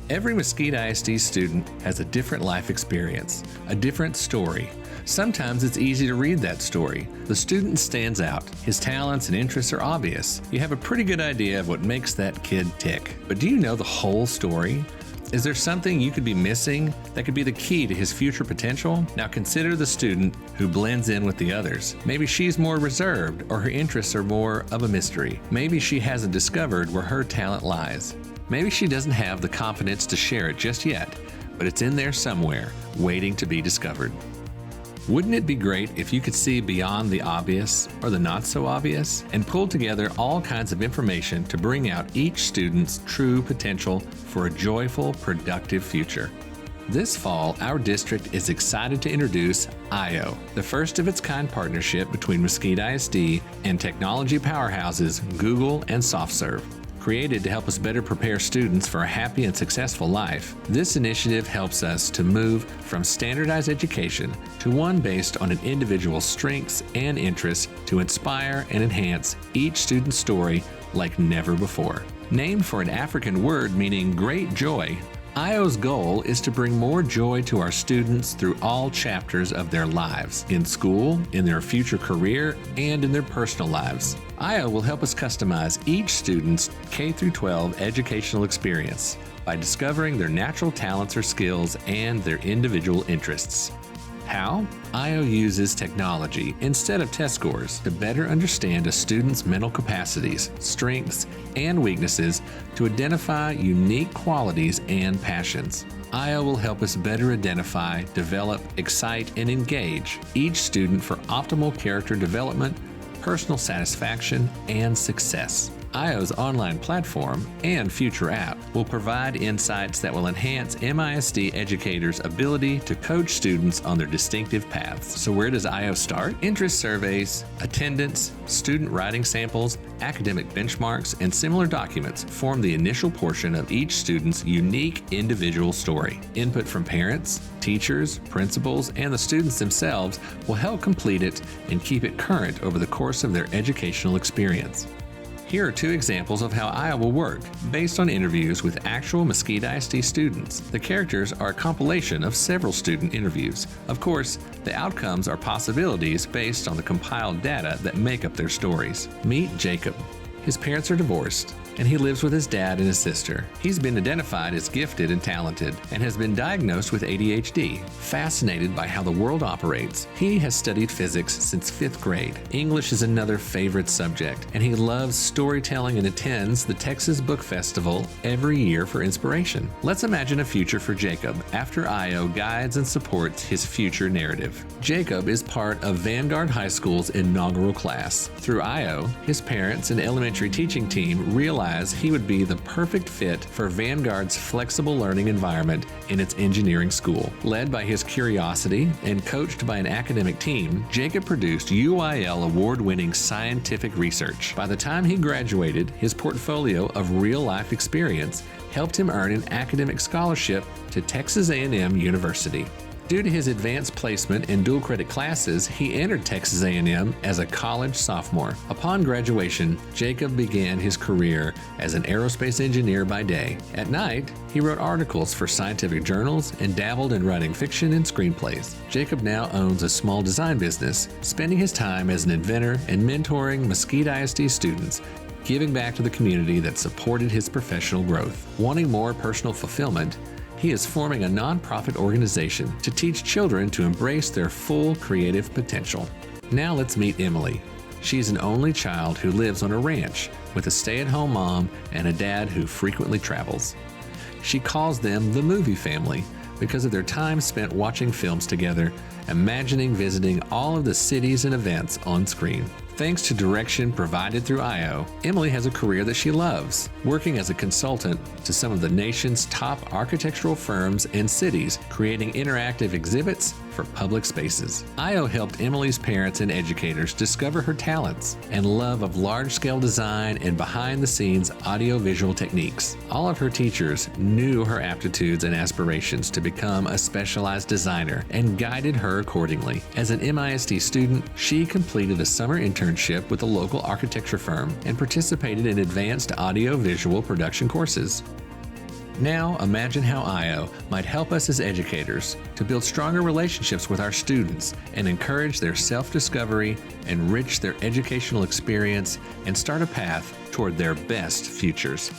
Every Mesquite ISD student has a different life experience, a different story. Sometimes it's easy to read that story. The student stands out. His talents and interests are obvious. You have a pretty good idea of what makes that kid tick. But do you know the whole story? Is there something you could be missing that could be the key to his future potential? Now consider the student who blends in with the others. Maybe she's more reserved, or her interests are more of a mystery. Maybe she hasn't discovered where her talent lies. Maybe she doesn't have the confidence to share it just yet, but it's in there somewhere, waiting to be discovered. Wouldn't it be great if you could see beyond the obvious or the not so obvious and pull together all kinds of information to bring out each student's true potential for a joyful, productive future? This fall, our district is excited to introduce IO, the first of its kind partnership between Mesquite ISD and technology powerhouses Google and SoftServe. Created to help us better prepare students for a happy and successful life, this initiative helps us to move from standardized education to one based on an individual's strengths and interests to inspire and enhance each student's story like never before. Named for an African word meaning great joy, IO's goal is to bring more joy to our students through all chapters of their lives, in school, in their future career, and in their personal lives. IO will help us customize each student's K-12 educational experience by discovering their natural talents or skills and their individual interests. How? IO uses technology instead of test scores to better understand a student's mental capacities, strengths, and weaknesses to identify unique qualities and passions. IO will help us better identify, develop, excite, and engage each student for optimal character development, personal satisfaction, and success. IO's online platform and future app will provide insights that will enhance MISD educators' ability to coach students on their distinctive paths. So where does IO start? Interest surveys, attendance, student writing samples, academic benchmarks, and similar documents form the initial portion of each student's unique individual story. Input from parents, teachers, principals, and the students themselves will help complete it and keep it current over the course of their educational experience. Here are two examples of how IO will work, based on interviews with actual Mesquite ISD students. The characters are a compilation of several student interviews. Of course, the outcomes are possibilities based on the compiled data that make up their stories. Meet Jacob. His parents are divorced, and he lives with his dad and his sister. He's been identified as gifted and talented and has been diagnosed with ADHD. Fascinated by how the world operates, he has studied physics since 5th grade. English is another favorite subject, and he loves storytelling and attends the Texas Book Festival every year for inspiration. Let's imagine a future for Jacob after IO guides and supports his future narrative. Jacob is part of Vanguard High School's inaugural class. Through IO, his parents and elementary teaching team realized he would be the perfect fit for Vanguard's flexible learning environment in its engineering school. Led by his curiosity and coached by an academic team, Jacob produced UIL award-winning scientific research. By the time he graduated, his portfolio of real-life experience helped him earn an academic scholarship to Texas A&M University. Due to his advanced placement in dual credit classes, he entered Texas A&M as a college sophomore. Upon graduation, Jacob began his career as an aerospace engineer by day. At night, he wrote articles for scientific journals and dabbled in writing fiction and screenplays. Jacob now owns a small design business, spending his time as an inventor and mentoring Mesquite ISD students, giving back to the community that supported his professional growth. Wanting more personal fulfillment, he is forming a nonprofit organization to teach children to embrace their full creative potential. Now let's meet Emily. She's an only child who lives on a ranch with a stay-at-home mom and a dad who frequently travels. She calls them the movie family because of their time spent watching films together, imagining visiting all of the cities and events on screen. Thanks to direction provided through IO, Emily has a career that she loves, working as a consultant to some of the nation's top architectural firms and cities, creating interactive exhibits for public spaces. IO helped Emily's parents and educators discover her talents and love of large-scale design and behind-the-scenes audiovisual techniques. All of her teachers knew her aptitudes and aspirations to become a specialized designer and guided her accordingly. As an MISD student, she completed a summer internship with a local architecture firm and participated in advanced audio-visual production courses. Now, imagine how IO might help us as educators to build stronger relationships with our students and encourage their self-discovery, enrich their educational experience, and start a path toward their best futures.